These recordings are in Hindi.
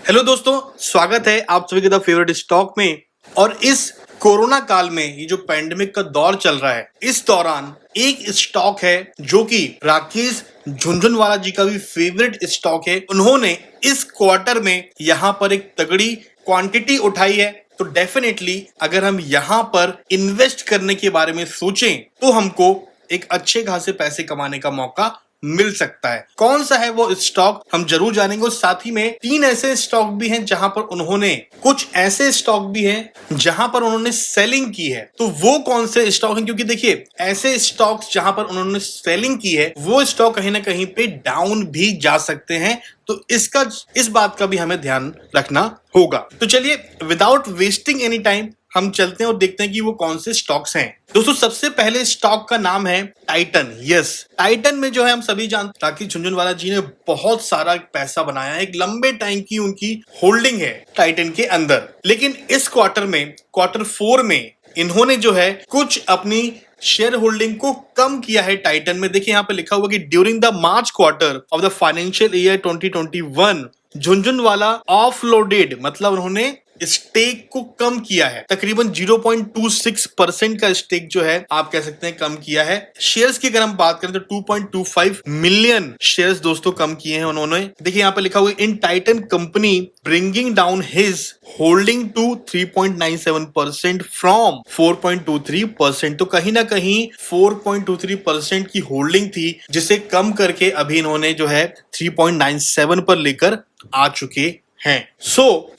हेलो दोस्तों, स्वागत है आप सभी के द फेवरेट स्टॉक में। और इस कोरोना काल में ये जो पैंडेमिक का दौर चल रहा है, इस दौरान एक स्टॉक है जो कि राकेश झुनझुनवाला जी का भी फेवरेट स्टॉक है। उन्होंने इस क्वार्टर में यहाँ पर एक तगड़ी क्वांटिटी उठाई है, तो डेफिनेटली अगर हम यहाँ पर इन्वेस्ट करने के बारे में सोचें तो हमको एक अच्छे खासे पैसे कमाने का मौका मिल सकता है। कौन सा है वो स्टॉक हम जरूर जानेंगे। और साथ ही में 3 ऐसे स्टॉक भी हैं जहां पर उन्होंने, कुछ ऐसे स्टॉक भी हैं जहां पर उन्होंने सेलिंग की है। तो वो कौन से स्टॉक हैं, क्योंकि देखिए ऐसे स्टॉक्स जहां पर उन्होंने सेलिंग की है वो स्टॉक कहीं ना कहीं पे डाउन भी जा सकते हैं, तो इस बात का भी हमें ध्यान रखना होगा। तो चलिए विदाउट वेस्टिंग एनी टाइम हम चलते हैं और देखते हैं कि वो कौन से स्टॉक्स हैं। दोस्तों सबसे पहले स्टॉक का नाम है टाइटन। यस, टाइटन में जो है हम सभी जानते हैं राकेश झुनझुनवाला जी ने बहुत सारा पैसा बनाया है। एक लंबे टाइम की उनकी होल्डिंग है टाइटन के अंदर। लेकिन इस क्वार्टर में, क्वार्टर 4 में इन्होंने जो है कुछ अपनी शेयर होल्डिंग को कम किया है टाइटन में। देखिए यहाँ पे लिखा हुआ कि during the March quarter of the financial year 2021 Jhunjhunwala offloaded, मतलब उन्होंने स्टेक को कम किया है। तकरीबन 0.26% का स्टेक जो है आप कह सकते हैं कम किया है। शेयर्स की अगर हम बात करें तो 2.25 मिलियन शेयर्स दोस्तों कम किए हैं उन्होंने। देखिए यहाँ पे लिखा हुआ है in Titan company bringing down his holding to 3.97% from 4.23%। तो कहीं ना कहीं 4.23% की होल्डिंग थी जिसे कम करके अभी इन्होंने जो है 3.97 पर लेकर आ चुके हैं।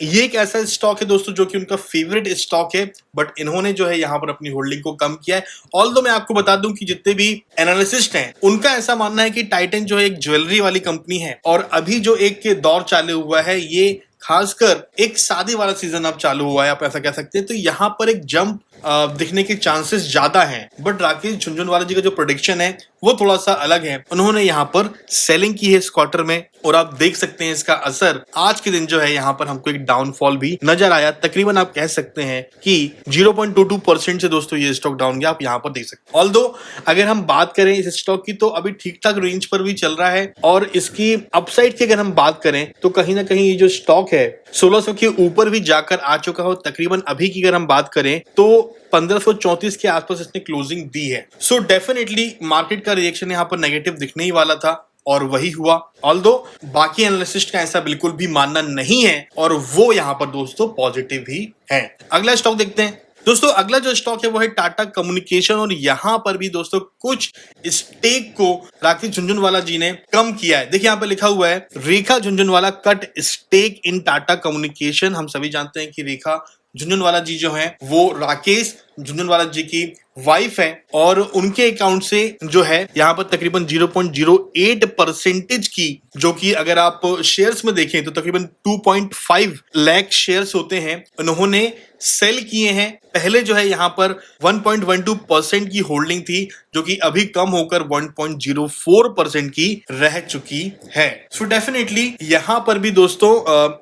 ये एक ऐसा स्टॉक है दोस्तों जो कि उनका फेवरेट स्टॉक है, बट इन्होंने जो है यहाँ पर अपनी होल्डिंग को कम किया है। ऑल्दो मैं आपको बता दूं कि जितने भी एनालिसिस्ट हैं उनका ऐसा मानना है कि टाइटन जो है एक ज्वेलरी वाली कंपनी है, और अभी जो एक दौर चालू हुआ है ये खासकर एक शादी वाला सीजन अब चालू हुआ है, आप ऐसा कह सकते हैं। तो यहाँ पर एक जंप दिखने के चांसेस ज्यादा हैं। बट राकेश झुनझुनवाला जी का जो प्रेडिक्शन है वो थोड़ा सा अलग है। उन्होंने यहाँ पर सेलिंग की है इस क्वार्टर में, और आप देख सकते हैं इसका असर आज के दिन जो है यहाँ पर हमको एक डाउनफॉल भी नजर आया। तकरीबन आप कह सकते हैं कि 0.22% से दोस्तों ये स्टॉक डाउन गया, आप यहाँ पर देख सकते हैं। ऑल्दो अगर हम बात करें इस स्टॉक की तो अभी ठीक ठाक रेंज पर भी चल रहा है, और इसकी अपसाइड की अगर हम बात करें तो कहीं ना कहीं ये जो स्टॉक है 1600 के ऊपर भी जाकर आ चुका हो। तकरीबन अभी की अगर हम बात करें तो 1534 के आसपास इसने क्लोजिंग दी है। सो डेफिनेटली मार्केट का रिएक्शन यहाँ पर नेगेटिव दिखने ही वाला था, और वही हुआ। ऑल्दो बाकी एनालिस्ट का ऐसा बिल्कुल भी मानना नहीं है, और वो यहाँ पर दोस्तों पॉजिटिव ही है। अगला स्टॉक देखते हैं दोस्तों। अगला जो स्टॉक है वो है टाटा कम्युनिकेशन, और यहाँ पर भी दोस्तों कुछ स्टेक को राकेश झुनझुनवाला जी ने कम किया है। देखिए यहाँ पे लिखा हुआ है Rekha Jhunjhunwala cut stake in Tata communication. हम सभी जानते हैं कि रेखा झुनझुनवाला जी जो है वो राकेश झुनझुनवाला जी की वाइफ है, और उनके अकाउंट से जो है यहाँ पर तकरीबन 0.08% की, जो कि अगर आप शेयर्स में देखें तो तकरीबन 2.5 लाख शेयर्स होते हैं, उन्होंने सेल किए हैं। पहले जो है यहाँ पर 1.12% की होल्डिंग थी, जो कि अभी कम होकर 1.04% की रह चुकी है। सो डेफिनेटली यहाँ पर भी दोस्तों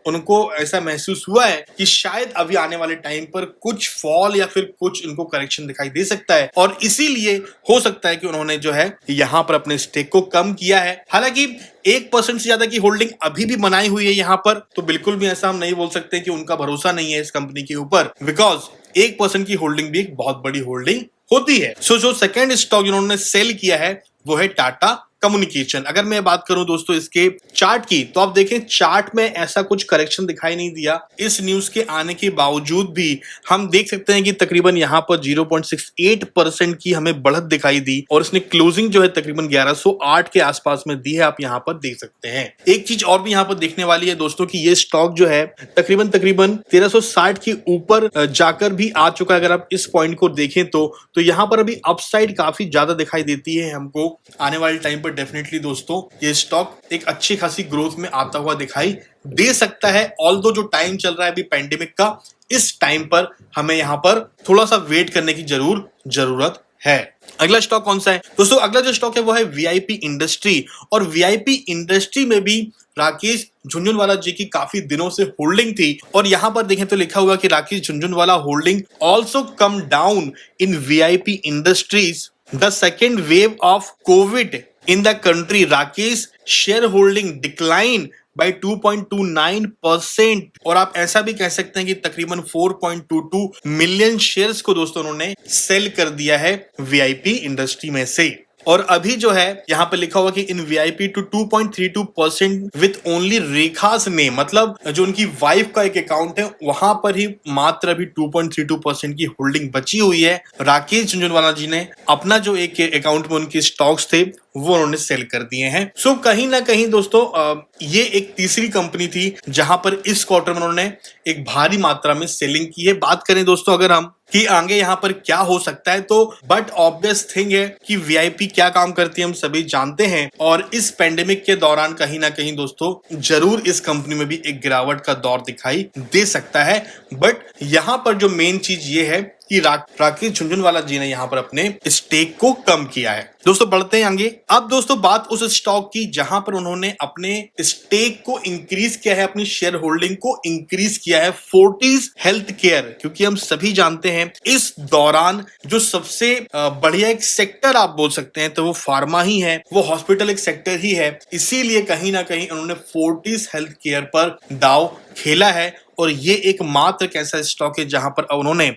उनको ऐसा महसूस हुआ है कि शायद अभी आने वाले टाइम पर कुछ फॉल या फिर कुछ इनको करेक्शन दिखाई दे सकता है, और इसीलिए हो सकता है कि उन्होंने जो है यहाँ पर अपने स्टेक को कम किया है। हालांकि 1% से ज्यादा की होल्डिंग अभी भी बनाई हुई है यहाँ पर, तो बिल्कुल भी ऐसा हम नहीं बोल सकते कि उनका भरोसा नहीं है इस कंपनी के ऊपर, बिकॉज 1% की होल्डिंग भी एक बहुत बड़ी होल्डिंग होती है। जो सेकंड स्टॉक जिन्होंने सेल किया है वो है टाटा कम्युनिकेशन। अगर मैं बात करूं दोस्तों इसके चार्ट की, तो आप देखें चार्ट में ऐसा कुछ करेक्शन दिखाई नहीं दिया। इस न्यूज के आने के बावजूद भी हम देख सकते हैं कि तकरीबन यहाँ पर 0.68% की हमें बढ़त दिखाई दी, और इसने क्लोजिंग जो है तकरीबन 1108 के आसपास में दी है, आप यहाँ पर देख सकते हैं। एक चीज और भी यहाँ पर देखने वाली है दोस्तों कि ये स्टॉक जो है तकरीबन 1360 के ऊपर जाकर भी आ चुका है। अगर आप इस पॉइंट को देखें तो यहाँ पर अभी अपसाइड काफी ज्यादा दिखाई देती है हमको। आने वाले टाइम पर डेफिनेटली दोस्तों ये स्टॉक एक अच्छी खासी ग्रोथ में आता हुआ दिखाई दे सकता है। ऑल्दो जो टाइम चल रहा है अभी पैंडेमिक का, इस टाइम पर हमें यहाँ पर थोड़ा सा वेट करने की जरूरत है। अगला स्टॉक कौन सा है दोस्तों? अगला जो स्टॉक है वो है वीआईपी इंडस्ट्री, और वीआईपी इंडस्ट्री में भी राकेश झुनझुनवाला जी की काफी दिनों से होल्डिंग थी, और यहां पर देखें तो लिखा हुआ कि Rakesh Jhunjhunwala holding also come down in VIP industries the second wave of Covid in the country. Rakesh shareholding decline बाय 2.29%। और आप ऐसा भी कह सकते हैं कि तकरीबन 4.22 मिलियन शेयर्स को दोस्तों उन्होंने सेल कर दिया है वीआईपी इंडस्ट्री में से। और अभी जो है यहाँ पे लिखा हुआ कि in VIP to 2.32% with only Rekha's name, मतलब जो उनकी वाइफ का एक अकाउंट है वहां पर ही मात्र अभी 2.32% की होल्डिंग बची हुई है। राकेश झुनझुनवाला जी ने अपना जो एक अकाउंट में उनके स्टॉक्स थे वो उन्होंने सेल कर दिए हैं। सो कहीं ना कहीं दोस्तों ये एक तीसरी कंपनी थी जहां पर इस क्वार्टर में उन्होंने एक भारी मात्रा में सेलिंग की है। बात करें दोस्तों अगर हम कि आगे यहाँ पर क्या हो सकता है, तो बट ऑब्वियस थिंग है कि वीआईपी क्या काम करती है हम सभी जानते हैं। और इस पेंडेमिक के दौरान कहीं ना कहीं दोस्तों जरूर इस कंपनी में भी एक गिरावट का दौर दिखाई दे सकता है। बट यहाँ पर जो मेन चीज ये है कि राकेश झुनझुनवाला जी ने यहाँ पर अपने स्टेक को कम किया है। दोस्तों बढ़ते हैं आगे। अब दोस्तों बात उस स्टॉक की जहां पर उन्होंने अपने स्टेक को इंक्रीज किया है, अपनी शेयर होल्डिंग को इंक्रीज किया है, फोर्टिस हेल्थ केयर। क्योंकि हम सभी जानते हैं इस दौरान जो सबसे बढ़िया एक सेक्टर आप बोल सकते हैं तो वो फार्मा ही है, वो हॉस्पिटल एक सेक्टर ही है। इसीलिए कहीं ना कहीं उन्होंने फोर्टिस हेल्थ केयर पर दाव खेला है। और ये एक मात्र कैसा स्टॉक है जहां पर उन्होंने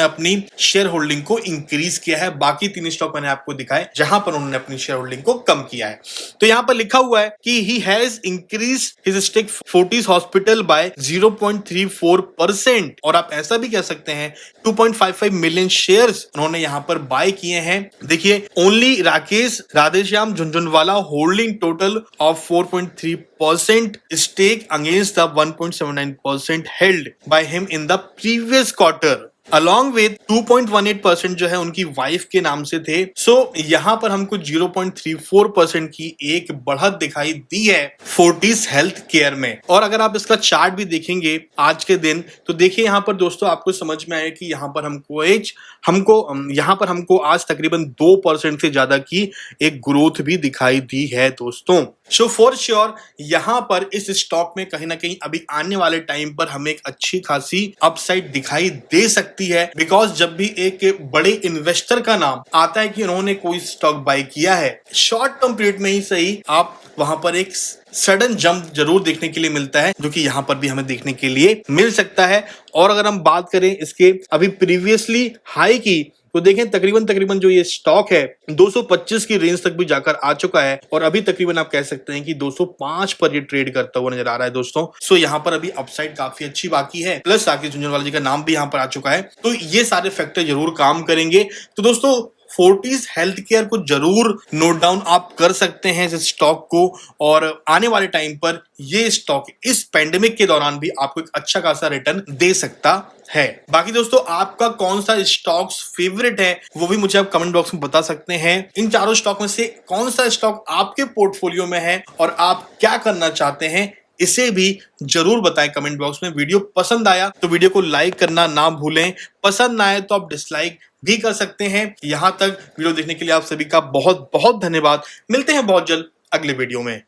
अपनी शेयर होल्डिंग को इंक्रीज किया है। बाकी तीन स्टॉक मैंने आपको दिखाए जहां पर उन्होंने अपनी शेयर होल्डिंग को कम किया है। तो यहां पर लिखा हुआ है कि he has increase his stake Fortis hospital by 0.34%। और आप ऐसा भी कह सकते हैं 2.55 मिलियन शेयर्स उन्होंने यहां पर बाय किए हैं। देखिए only Rakesh Radheshyam Jhunjhunwala holding total of 4.3% stake against the 1.79% held by him in the previous quarter along with 2.18% जो है उनकी वाइफ के नाम से थे। सो यहां पर हमको 0.34% की एक बढ़त दिखाई दी है फोर्टिस हेल्थ केयर में। और अगर आप इसका चार्ट भी देखेंगे आज के दिन तो देखिए यहां पर दोस्तों आपको समझ में आए कि यहां पर हमको आज तकरीबन 2% से ज्यादा की एक ग्रोथ भी दिखाई दी है दोस्तों। सो फॉर श्योर यहां पर इस स्टॉक में कहीं ना कहीं अभी आने वाले टाइम पर हमें एक अच्छी खासी अपसाइड दिखाई दे सकती है। बिकॉज जब भी एक बड़े इन्वेस्टर का नाम आता है कि उन्होंने कोई स्टॉक बाय किया है, शॉर्ट टर्म पीरियड में ही सही, आप वहां पर एक सडन जंप जरूर देखने के लिए मिलता है, जो कि यहां पर भी हमें देखने के लिए मिल सकता है। और अगर हम बात करें इसके अभी प्रीवियसली हाई की तो देखें तकरीबन जो ये स्टॉक है 225 की रेंज तक भी जाकर आ चुका है। और अभी तकरीबन आप कह सकते हैं कि 205 पर ये ट्रेड करता हुआ नजर आ रहा है दोस्तों। सो यहाँ पर अभी अपसाइड काफी अच्छी बाकी है। प्लस राकेश झुनझुनवाला जी का नाम भी यहाँ पर आ चुका है, तो ये सारे फैक्टर जरूर काम करेंगे। तो दोस्तों फोर्टिस हेल्थ केयर को जरूर नोट डाउन आप कर सकते हैं इस स्टॉक को। और आने वाले टाइम पर ये स्टॉक इस पेंडेमिक के दौरान भी आपको एक अच्छा खासा रिटर्न दे सकता है। बाकी दोस्तों आपका कौन सा स्टॉक्स फेवरेट है वो भी मुझे आप कमेंट बॉक्स में बता सकते हैं। इन चारों स्टॉक में से कौन सा स्टॉक आपके पोर्टफोलियो में है और आप क्या करना चाहते हैं इसे भी जरूर बताएं कमेंट बॉक्स में। वीडियो पसंद आया तो वीडियो को लाइक करना ना भूलें, पसंद ना आए तो आप डिसलाइक भी कर सकते हैं। यहां तक वीडियो देखने के लिए आप सभी का बहुत बहुत धन्यवाद। मिलते हैं बहुत जल्द अगले वीडियो में।